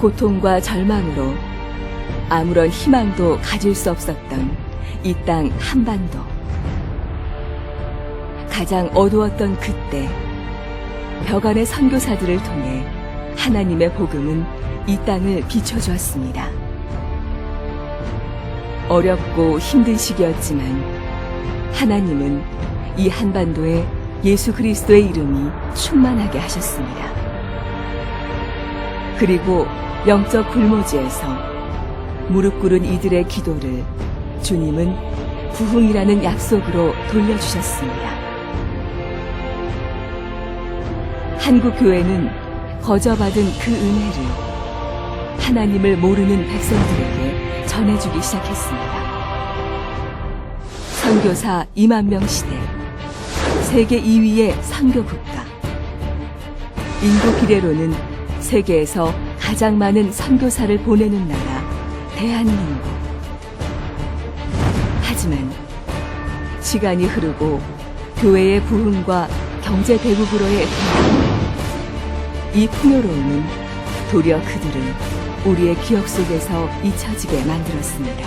고통과 절망으로 아무런 희망도 가질 수 없었던 이 땅 한반도. 가장 어두웠던 그때 벽안의 선교사들을 통해 하나님의 복음은 이 땅을 비춰주었습니다. 어렵고 힘든 시기였지만 하나님은 이 한반도에 예수 그리스도의 이름이 충만하게 하셨습니다. 그리고 영적 굴모지에서 무릎 꿇은 이들의 기도를 주님은 부흥이라는 약속으로 돌려주셨습니다. 한국 교회는 거저받은 그 은혜를 하나님을 모르는 백성들에게 전해주기 시작했습니다. 선교사 2만 명 시대, 세계 2위의 선교 국가. 인구 비례로는 세계에서 가장 많은 선교사를 보내는 나라, 대한민국. 하지만 시간이 흐르고 교회의 부흥과 경제 대국으로의 변화, 이 풍요로움은 도리어 그들을 우리의 기억 속에서 잊혀지게 만들었습니다.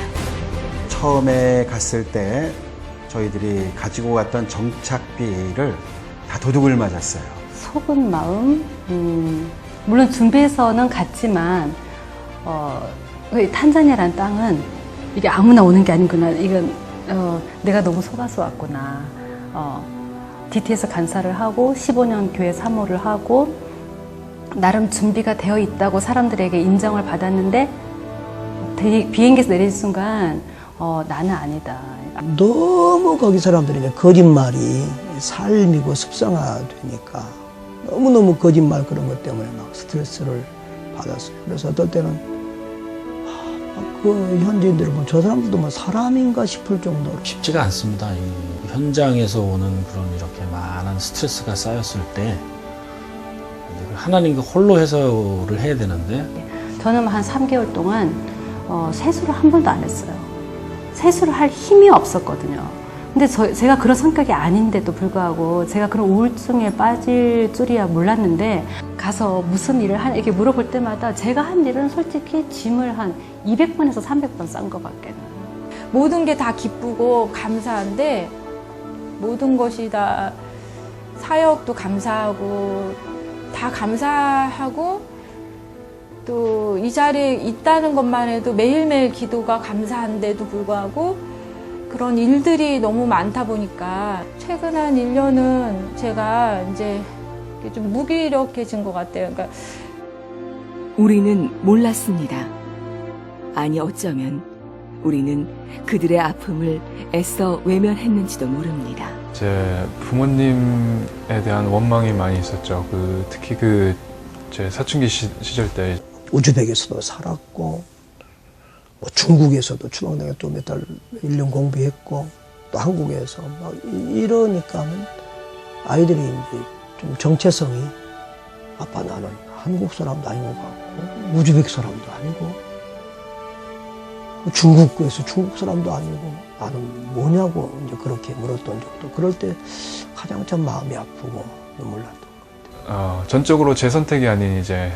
처음에 갔을 때 저희들이 가지고 갔던 정착비를 다 도둑을 맞았어요. 속은 마음, 물론 준비해서는 갔지만 탄자니아라는 땅은 이게 아무나 오는 게 아니구나. 이건 내가 너무 속아서 왔구나. DT에서 간사를 하고 15년 교회 사모를 하고 나름 준비가 되어 있다고 사람들에게 인정을 받았는데 비행기에서 내린 순간 나는 아니다. 너무 거기 사람들이 이제 거짓말이 삶이고 습성화되니까 너무너무 거짓말 그런 것 때문에 막 스트레스를 받았어요. 그래서 어떨 때는 그 현지인들을 보면 저 사람들도 뭐 사람인가 싶을 정도로 쉽지가 않습니다. 이 현장에서 오는 그런 이렇게 많은 스트레스가 쌓였을 때 하나님과 홀로 해소를 해야 되는데 저는 한 3개월 동안 세수를 한 번도 안 했어요. 세수를 할 힘이 없었거든요. 근데 제가 그런 성격이 아닌데도 불구하고 제가 그런 우울증에 빠질 줄이야 몰랐는데 가서 무슨 일을 하냐 이렇게 물어볼 때마다 제가 한 일은 솔직히 짐을 한 200번에서 300번 싼 것 같게는. 모든 게 다 기쁘고 감사한데 모든 것이 다 사역도 감사하고 다 감사하고 또 이 자리에 있다는 것만 해도 매일매일 기도가 감사한데도 불구하고 그런 일들이 너무 많다 보니까 최근 한 1년은 제가 이제 좀 무기력해진 것 같아요. 그러니까 우리는 몰랐습니다. 아니 어쩌면 우리는 그들의 아픔을 애써 외면했는지도 모릅니다. 제 부모님에 대한 원망이 많이 있었죠. 특히 제 사춘기 시절 때 우즈벡에서도 살았고 뭐 중국에서도 추방당에 또 몇 달 1년 공부했고 또 한국에서 막 이러니까는 아이들이 이제 좀 정체성이 아빠 나는 한국 사람도 아닌 것 같고 우즈벡 사람도 아니고 중국에서 중국 사람도 아니고 나는 뭐냐고 이제 그렇게 물었던 적도 그럴 때 가장 참 마음이 아프고 눈물 났던 것 같아요. 전적으로 제 선택이 아닌 이제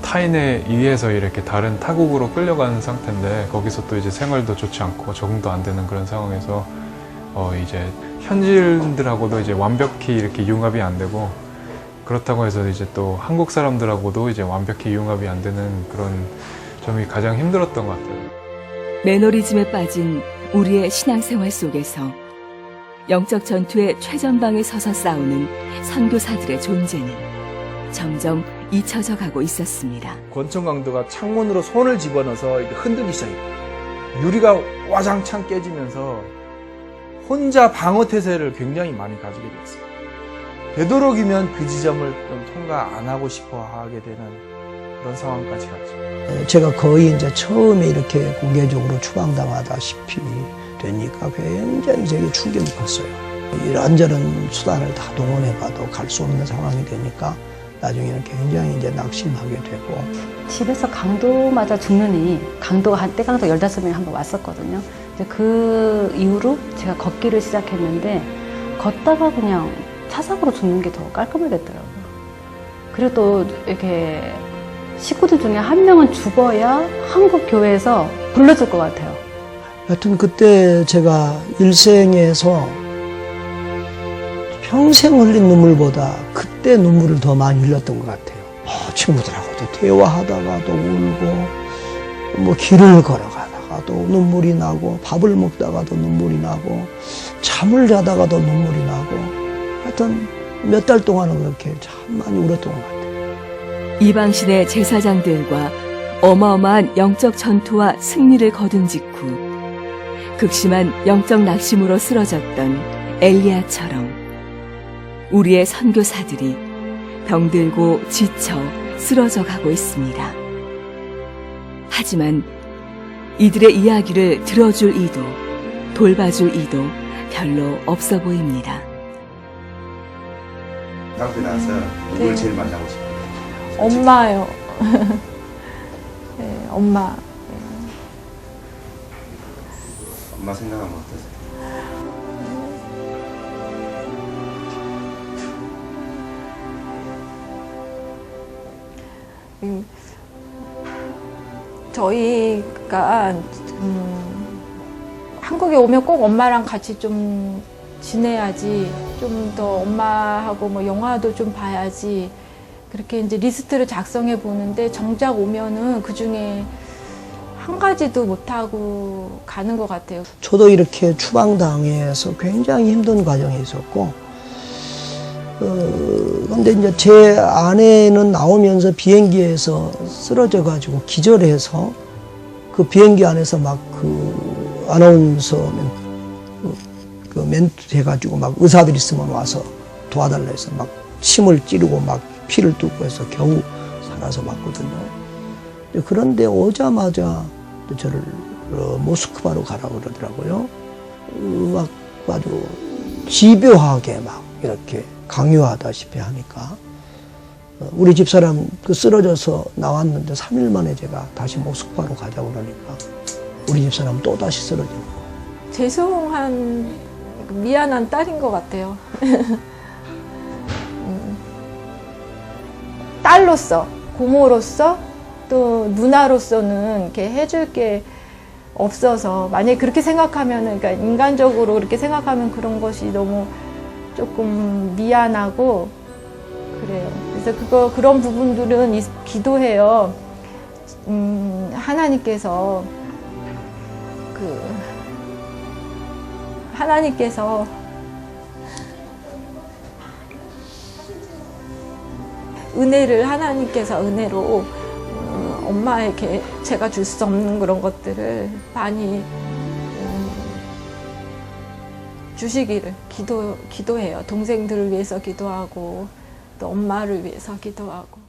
타인에 의해서 이렇게 다른 타국으로 끌려가는 상태인데 거기서 또 이제 생활도 좋지 않고 적응도 안 되는 그런 상황에서 이제 현지인들하고도 이제 완벽히 이렇게 융합이 안 되고 그렇다고 해서 이제 또 한국 사람들하고도 이제 완벽히 융합이 안 되는 그런 점이 가장 힘들었던 것 같아요. 매너리즘에 빠진 우리의 신앙생활 속에서 영적 전투의 최전방에 서서 싸우는 선교사들의 존재는 점점 잊혀져 가고 있었습니다. 권총 강도가 창문으로 손을 집어넣어서 흔들기 시작해요. 유리가 와장창 깨지면서 혼자 방어 태세를 굉장히 많이 가지게 됐어요. 되도록이면 그 지점을 좀 통과 안 하고 싶어 하게 되는 그런 상황까지 갔죠. 제가 거의 이제 처음에 이렇게 공개적으로 추방당하다시피 되니까 굉장히 제게 충격이 컸어요. 이런저런 수단을 다 동원해봐도 갈 수 없는 상황이 되니까 나중에는 굉장히 이제 낙심하게 되고. 집에서 강도 맞아 죽느니 강도가 한때 강도 15명이 한 번 왔었거든요. 이제 그 이후로 제가 걷기를 시작했는데 걷다가 그냥 차상으로 죽는 게 더 깔끔하겠더라고요. 그리고 또 이렇게 식구들 중에 한 명은 죽어야 한국 교회에서 불러줄 것 같아요. 하여튼 그때 제가 일생에서 평생 흘린 눈물보다 그때 눈물을 더 많이 흘렸던 것 같아요. 친구들하고도 대화하다가도 울고, 뭐 길을 걸어가다가도 눈물이 나고, 밥을 먹다가도 눈물이 나고, 잠을 자다가도 눈물이 나고, 하여튼 몇 달 동안은 그렇게 참 많이 울었던 것 같아요. 이방신의 제사장들과 어마어마한 영적 전투와 승리를 거둔 직후 극심한 영적 낙심으로 쓰러졌던 엘리야처럼 우리의 선교사들이 병들고 지쳐 쓰러져 가고 있습니다. 하지만 이들의 이야기를 들어줄 이도 돌봐줄 이도 별로 없어 보입니다. 학교 나서 누굴 제일 만나고 싶어요? 엄마요. 네, 엄마. 엄마 생각하면 어떠세요? 저희가 한국에 오면 꼭 엄마랑 같이 좀 지내야지, 좀 더 엄마하고 뭐 영화도 좀 봐야지, 그렇게 이제 리스트를 작성해 보는데 정작 오면은 그 중에 한 가지도 못하고 가는 것 같아요. 저도 이렇게 추방당해서 굉장히 힘든 과정이 있었고, 근데 이제 제 아내는 나오면서 비행기에서 쓰러져가지고 기절해서 그 비행기 안에서 막 그 아나운서 멘트 해가지고 막 의사들 있으면 와서 도와달라 해서 막 침을 찌르고 막 피를 뚫고 해서 겨우 살아서 왔거든요. 그런데 오자마자 저를 모스크바로 가라고 그러더라고요. 막 아주 집요하게 막 이렇게 강요하다시피 하니까 우리 집사람 그 쓰러져서 나왔는데 3일 만에 제가 다시 모스크바로 가자고 그러니까 우리 집사람 또 다시 쓰러지고. 죄송한, 미안한 딸인 것 같아요. 딸로서, 고모로서, 또 누나로서는 이렇게 해줄 게 없어서, 만약에 그렇게 생각하면, 그러니까 인간적으로 그렇게 생각하면 그런 것이 너무 조금 미안하고 그래요. 그래서 그런 부분들은 기도해요. 하나님께서 은혜로 엄마에게 제가 줄 수 없는 그런 것들을 많이 주시기를 기도해요. 동생들을 위해서 기도하고 또 엄마를 위해서 기도하고.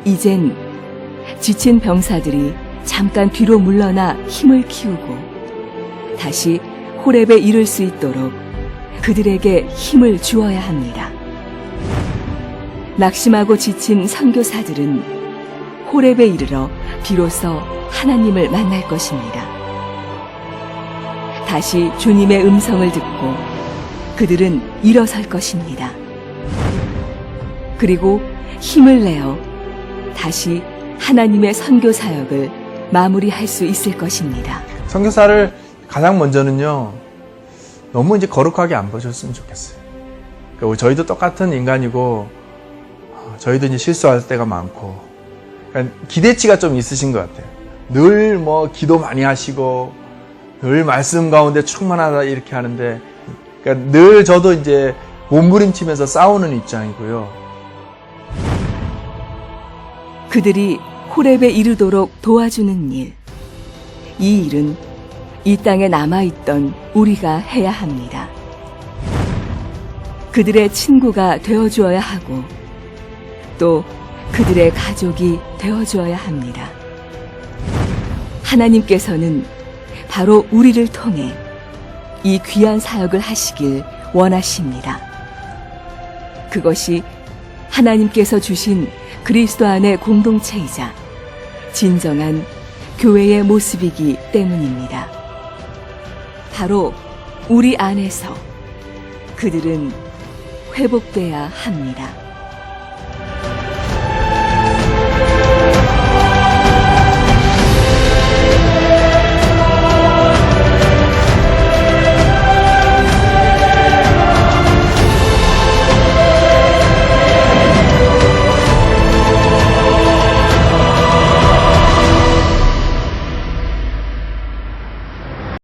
이젠 지친 병사들이 잠깐 뒤로 물러나 힘을 키우고 다시 호렙에 이를 수 있도록 그들에게 힘을 주어야 합니다. 낙심하고 지친 선교사들은 호렙에 이르러 비로소 하나님을 만날 것입니다. 다시 주님의 음성을 듣고 그들은 일어설 것입니다. 그리고 힘을 내어 다시 하나님의 선교 사역을 마무리할 수 있을 것입니다. 선교사를 가장 먼저는요, 너무 이제 거룩하게 안 보셨으면 좋겠어요. 그러니까 저희도 똑같은 인간이고, 저희도 이제 실수할 때가 많고, 그러니까 기대치가 좀 있으신 것 같아요. 늘 뭐 기도 많이 하시고, 늘 말씀 가운데 충만하다 이렇게 하는데, 그러니까 늘 저도 이제 몸부림치면서 싸우는 입장이고요. 그들이 호렙에 이르도록 도와주는 일, 이 일은 이 땅에 남아있던 우리가 해야 합니다. 그들의 친구가 되어주어야 하고 또 그들의 가족이 되어주어야 합니다. 하나님께서는 바로 우리를 통해 이 귀한 사역을 하시길 원하십니다. 그것이 하나님께서 주신 그리스도 안의 공동체이자 진정한 교회의 모습이기 때문입니다. 바로 우리 안에서 그들은 회복돼야 합니다.